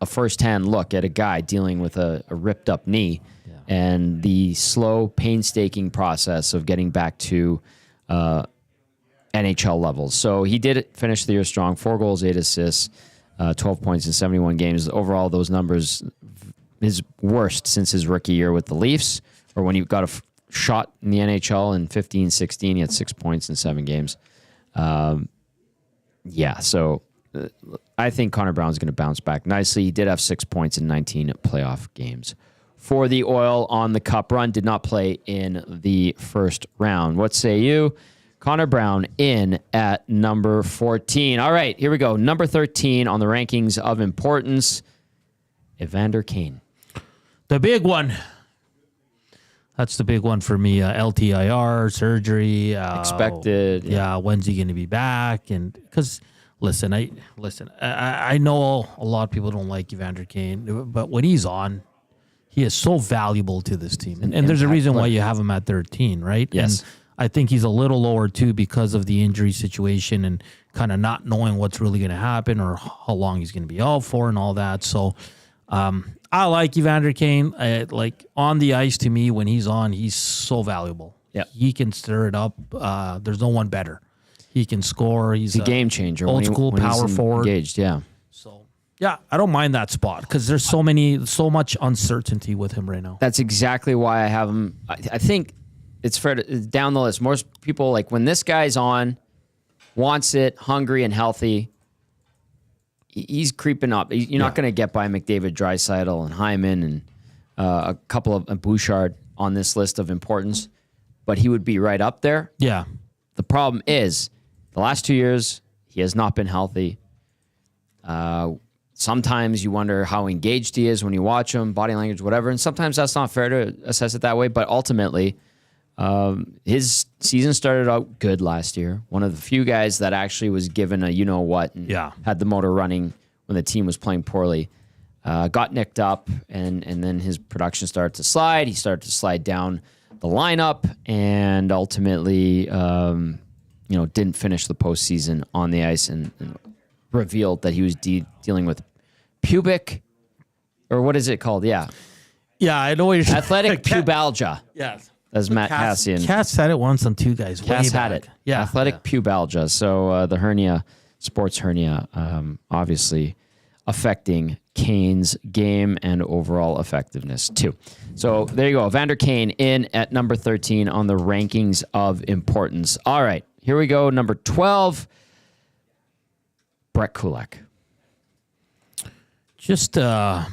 a first-hand look at a guy dealing with a ripped-up knee and the slow, painstaking process of getting back to NHL levels. So he did finish the year strong, 4 goals, 8 assists, 12 points in 71 games. Overall, those numbers, his worst since his rookie year with the Leafs, or when he got a shot in the NHL in 15-16, he had 6 points in 7 games. So I think Connor Brown's going to bounce back nicely. He did have 6 points in 19 playoff games. For the Oil on the Cup run, did not play in the first round. What say you? Connor Brown in at number 14. All right, here we go. Number 13 on the rankings of importance, Evander Kane. The big one. That's the big one for me. LTIR, surgery. Expected. Yeah, when's he going to be back? And because... Listen, I know a lot of people don't like Evander Kane, but when he's on, he is so valuable to this team. And there's a reason why you have him at 13, right? Yes. And I think he's a little lower, too, because of the injury situation and kind of not knowing what's really going to happen or how long he's going to be out for and all that. So I like Evander Kane. On the ice, to me, when he's on, he's so valuable. Yeah. He can stir it up. There's no one better. He can score. He's a game changer. Old school power forward. Engaged, yeah. So, yeah, I don't mind that spot because there's so much uncertainty with him right now. That's exactly why I have him. I think it's fair to down the list. Most people, when this guy's on, wants it, hungry and healthy, he's creeping up. You're not going to get by McDavid, Draisaitl, and Hyman and a couple of Bouchard on this list of importance, but he would be right up there. Yeah. The problem is, the last 2 years, he has not been healthy. Sometimes you wonder how engaged he is when you watch him, body language, whatever. And sometimes that's not fair to assess it that way. But ultimately, his season started out good last year. One of the few guys that actually was given a you-know-what and had the motor running when the team was playing poorly. got nicked up, and then his production started to slide. He started to slide down the lineup, and ultimately, didn't finish the postseason on the ice, and revealed that he was dealing with pubic, or what is it called? Yeah, I know what you're saying. Athletic pubalgia. Yes. As Matt Cassian. Cass had it once on two guys. Cass had it. Yeah. Athletic pubalgia. So the hernia, sports hernia, obviously affecting Kane's game and overall effectiveness too. So there you go. Evander Kane in at number 13 on the rankings of importance. All right, here we go. Number 12, Brett Kulak. Just a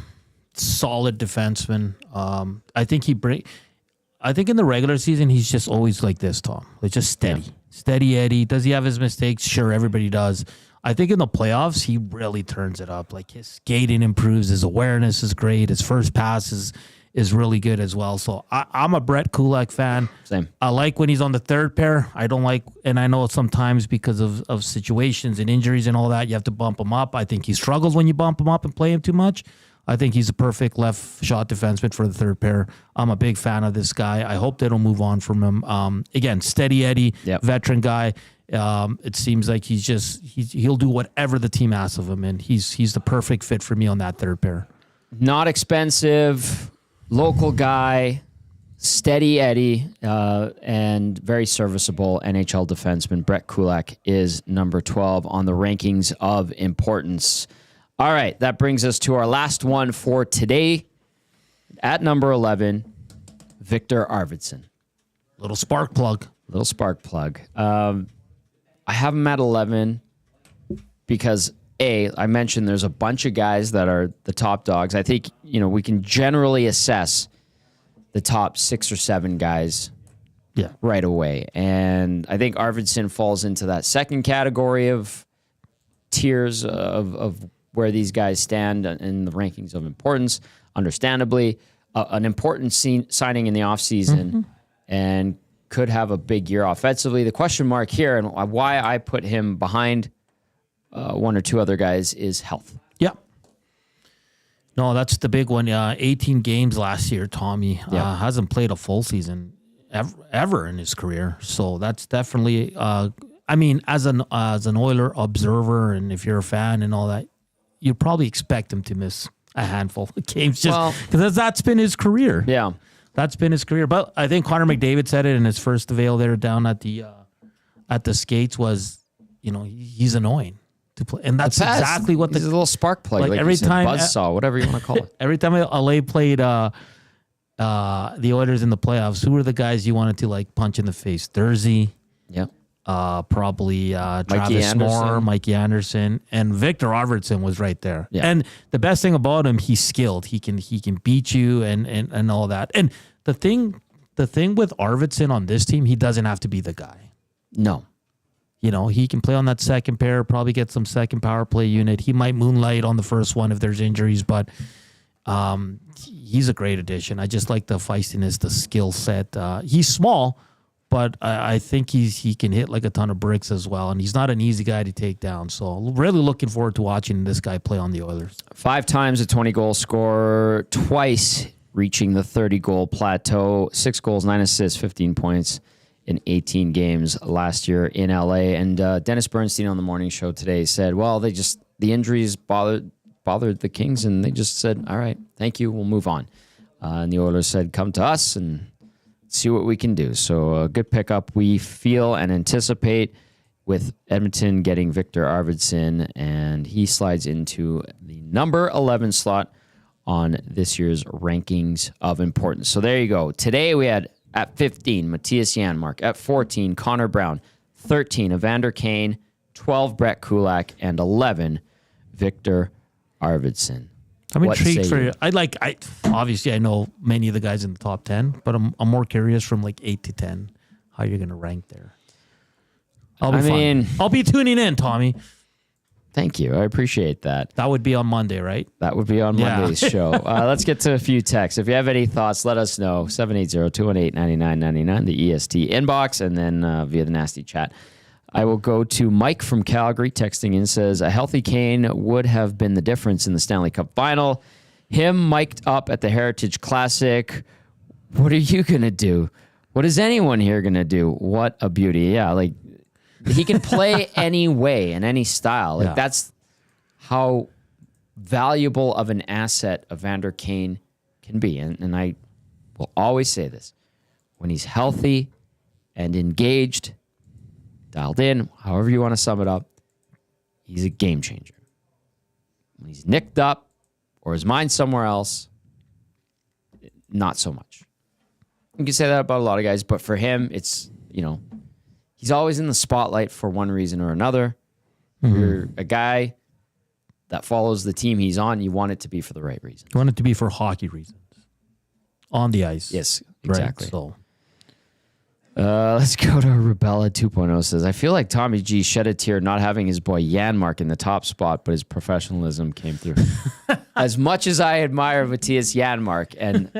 solid defenseman. I think in the regular season, he's just always like this, Tom. Like just steady. Yeah. Steady Eddie. Does he have his mistakes? Sure, everybody does. I think in the playoffs, he really turns it up. Like his skating improves. His awareness is great. His first pass is really good as well. So I'm a Brett Kulak fan. Same. I like when he's on the third pair. I don't like, and I know sometimes because of situations and injuries and all that, you have to bump him up. I think he struggles when you bump him up and play him too much. I think he's a perfect left shot defenseman for the third pair. I'm a big fan of this guy. I hope they don't move on from him. Again, steady Eddie, veteran guy. It seems like he'll do whatever the team asks of him, and he's the perfect fit for me on that third pair. Not expensive, local guy, steady Eddie, and very serviceable NHL defenseman. Brett Kulak is number 12 on the rankings of importance. All right, that brings us to our last one for today. At number 11, Victor Arvidsson. Little spark plug. I have him at 11 because, I mentioned there's a bunch of guys that are the top dogs. I think, we can generally assess the top 6 or 7 guys right away. And I think Arvidsson falls into that second category of tiers of where these guys stand in the rankings of importance. Understandably, an important signing in the offseason and could have a big year offensively. The question mark here and why I put him behind one or two other guys is health. Yeah. No, that's the big one. 18 games last year, Tommy. Hasn't played a full season ever in his career. So that's definitely, as an Oiler observer, and if you're a fan and all that, you'd probably expect him to miss a handful of games just because that's been his career. Yeah. That's been his career. But I think Connor McDavid said it in his first avail there down at the skates was, he's annoying to play. And that's exactly what he's a little spark plug. Like every time buzzsaw, whatever you want to call it. Every time LA played the Oilers in the playoffs, who were the guys you wanted to punch in the face? Dursey. Yeah. Probably Travis Moore, Mikey Anderson, and Victor Arvidsson was right there. Yeah. And the best thing about him, he's skilled. He can beat you and all that. And the thing with Arvidsson on this team, he doesn't have to be the guy. No. He can play on that second pair, probably get some second power play unit. He might moonlight on the first one if there's injuries, but he's a great addition. I just like the feistiness, the skill set. He's small, but I think he can hit like a ton of bricks as well, and he's not an easy guy to take down. So really looking forward to watching this guy play on the Oilers. 5 times a 20-goal scorer, twice reaching the 30-goal plateau, 6 goals, 9 assists, 15 points in 18 games last year in LA. And Dennis Bernstein on the morning show today said, well, the injuries bothered the Kings, and they just said, all right, thank you, we'll move on. And the Oilers said, come to us and see what we can do. So a good pickup, we feel and anticipate, with Edmonton getting Victor Arvidsson, and he slides into the number 11 slot on this year's rankings of importance. So there you go. Today we had at 15, Matthias Janmark. At 14, Connor Brown. 13, Evander Kane. 12, Brett Kulak. And 11, Victor Arvidsson. I'm intrigued for you. Obviously, I know many of the guys in the top 10, but I'm more curious from 8 to 10 how you're going to rank there. I'll be tuning in, Tommy. Thank you. I appreciate that. That would be on Monday, right? That would be on Monday's show. Let's get to a few texts. If you have any thoughts, let us know. 780-218-9999, the EST inbox, and then via the nasty chat. I will go to Mike from Calgary texting in, says, a healthy Kane would have been the difference in the Stanley Cup final. him mic'd up at the Heritage Classic. What are you going to do? What is anyone here going to do? What a beauty. Yeah, like he can play any way and any style. Like that's how valuable of an asset Evander Kane can be. And I will always say this. When he's healthy and engaged, dialed in, however you want to sum it up, he's a game changer. When he's nicked up or his mind's somewhere else, not so much. You can say that about a lot of guys, but for him, it's, he's always in the spotlight for one reason or another. Mm-hmm. You're a guy that follows the team he's on. You want it to be for the right reason. You want it to be for hockey reasons. On the ice. Yes, exactly. Right, so. Let's go to Rebella 2.0 says, I feel like Tommy G shed a tear not having his boy Janmark in the top spot, but his professionalism came through. As much as I admire Matthias Janmark and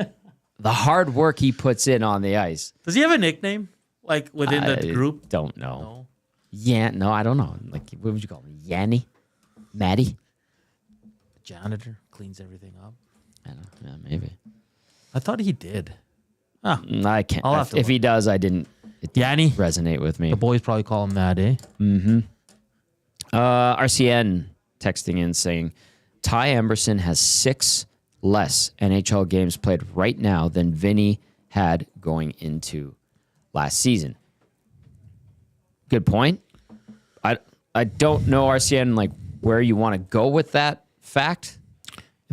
the hard work he puts in on the ice. Does he have a nickname? Like within the group? Don't know. No, I don't know. Like, what would you call him? Yanni? Maddie? The janitor cleans everything up. I don't know. Yeah, maybe. I thought he did. I can't. If he does, it didn't Yanni resonate with me. The boys probably call him that, eh? Mm-hmm. RCN texting in saying, Ty Emberson has 6 less NHL games played right now than Vinny had going into last season. Good point. I don't know, RCN, like where you want to go with that fact.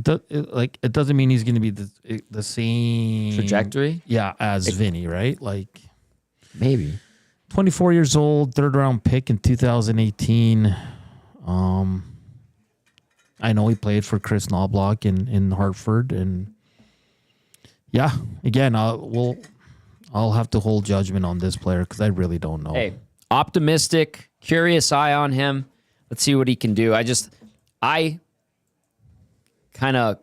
It doesn't mean he's going to be the same trajectory. Yeah, as Vinny, right? Like maybe 24 years old, 3rd round pick in 2018. I know he played for Chris Knobloch in Hartford, and yeah, again, I'll have to hold judgment on this player because I really don't know. Hey, optimistic, curious eye on him. Let's see what he can do. I kind of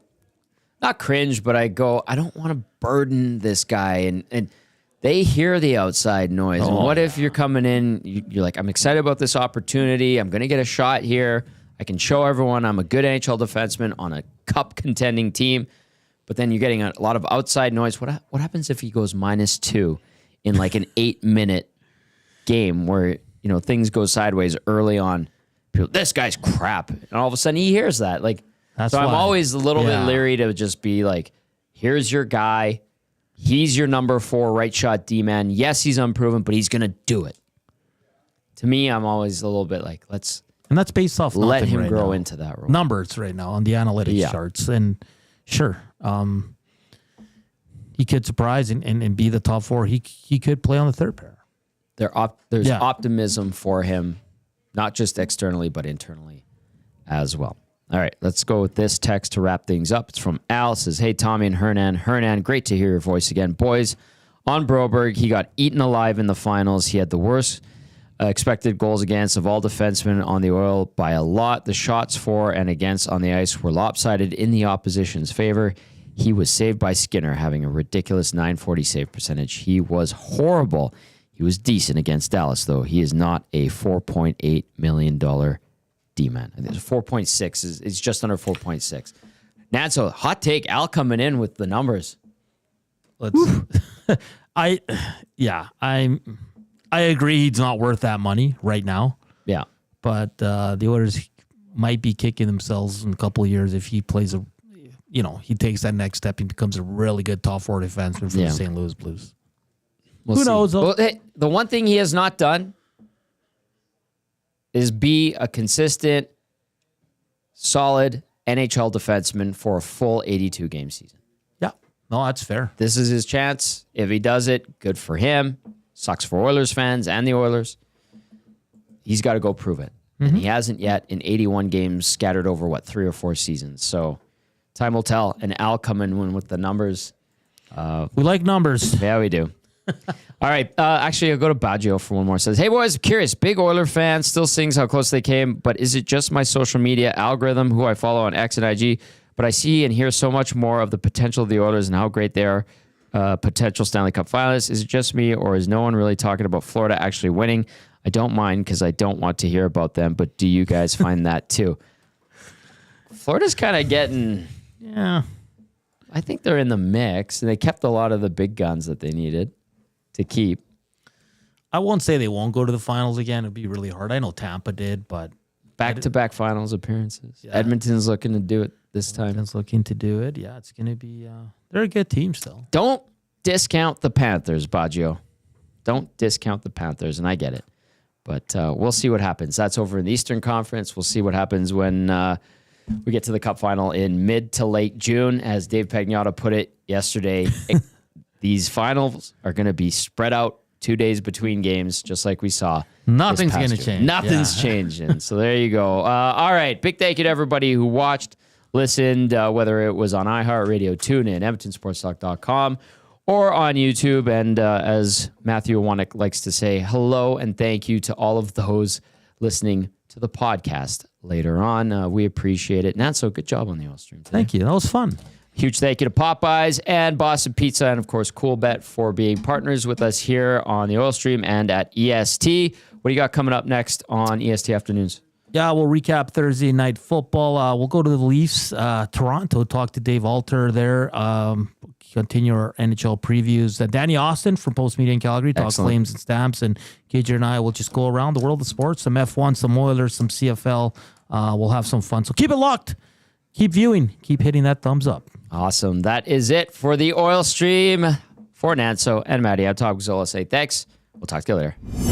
not cringe, but I don't want to burden this guy, and they hear the outside noise. And what if you're coming in, you're like, I'm excited about this opportunity. I'm going to get a shot here. I can show everyone I'm a good NHL defenseman on a cup contending team. But then you're getting a lot of outside noise. What happens if he goes -2 in like an 8-minute game where, things go sideways early on? People, this guy's crap. And all of a sudden he hears that. Like, so I'm always a little bit leery to just be like, here's your guy. He's your number 4 right shot D-man. Yes, he's unproven, but he's going to do it. To me, I'm always a little bit like, and that's based off let him right grow now. into that role. Numbers right now on the analytics charts. And sure, he could surprise and be the top 4. He could play on the 3rd pair. There's optimism for him, not just externally, but internally as well. All right, let's go with this text to wrap things up. It's from Al. It says, hey, Tommy and Hernan. Hernan, great to hear your voice again. Boys, on Broberg, he got eaten alive in the finals. He had the worst expected goals against of all defensemen on the Oil by a lot. The shots for and against on the ice were lopsided in the opposition's favor. He was saved by Skinner, having a ridiculous .940 save percentage. He was horrible. He was decent against Dallas, though. He is not a $4.8 million D-man. I think it's 4.6. It's just under 4.6. Nanso, hot take. Al coming in with the numbers. I agree he's not worth that money right now. Yeah. But the Oilers might be kicking themselves in a couple of years if he plays he takes that next step and becomes a really good top 4 defenseman for the St. Louis Blues. Who knows? Well, hey, the one thing he has not done is be a consistent, solid NHL defenseman for a full 82-game season. Yeah. No, that's fair. This is his chance. If he does it, good for him. Sucks for Oilers fans and the Oilers. He's got to go prove it. Mm-hmm. And he hasn't yet in 81 games scattered over, 3 or 4 seasons. So time will tell. And Al coming in with the numbers. We like numbers. Yeah, we do. All right. Actually, I'll go to Baggio for one more. It says, hey, boys, curious. Big Oiler fan. Still sings how close they came. But is it just my social media algorithm, who I follow on X and IG? But I see and hear so much more of the potential of the Oilers and how great they are. Potential Stanley Cup finalists. Is it just me, or is no one really talking about Florida actually winning? I don't mind because I don't want to hear about them, but do you guys find that too? Florida's kind of getting I think they're in the mix, and they kept a lot of the big guns that they needed to keep. I won't say they won't go to the finals again. It'd be really hard. I know Tampa did, but back-to-back finals appearances. Yeah. Edmonton's looking to do it this time. Edmonton's looking to do it. Yeah, it's going to be. They're a good team still. Don't discount the Panthers, Baggio. Don't discount the Panthers, and I get it. But we'll see what happens. That's over in the Eastern Conference. We'll see what happens when we get to the Cup final in mid to late June. As Dave Pagnotta put it yesterday, these finals are going to be spread out 2 days between games, just like we saw. Nothing's going to change. Nothing's changing. So there you go. All right. Big thank you to everybody who watched, listened, whether it was on iHeartRadio, TuneIn, EdmontonSportsTalk.com, or on YouTube. And as Matthew Wanick likes to say, hello and thank you to all of those listening to the podcast later on. We appreciate it. Natso, good job on the oil stream today. Thank you. That was fun. Huge thank you to Popeyes and Boston Pizza and, of course, CoolBet for being partners with us here on the Oil Stream and at EST. What do you got coming up next on EST Afternoons? Yeah, we'll recap Thursday night football. We'll go to the Leafs, Toronto, talk to Dave Alter there, continue our NHL previews. Danny Austin from Post Media in Calgary, talk Flames and Stamps, and KJ and I will just go around the world of sports, some F1, some Oilers, some CFL. We'll have some fun. So keep it locked. Keep viewing. Keep hitting that thumbs up. Awesome. That is it for the Oil Stream. For Nanso and Maddie, I'm Tom Gazzola. Say thanks. We'll talk to you later.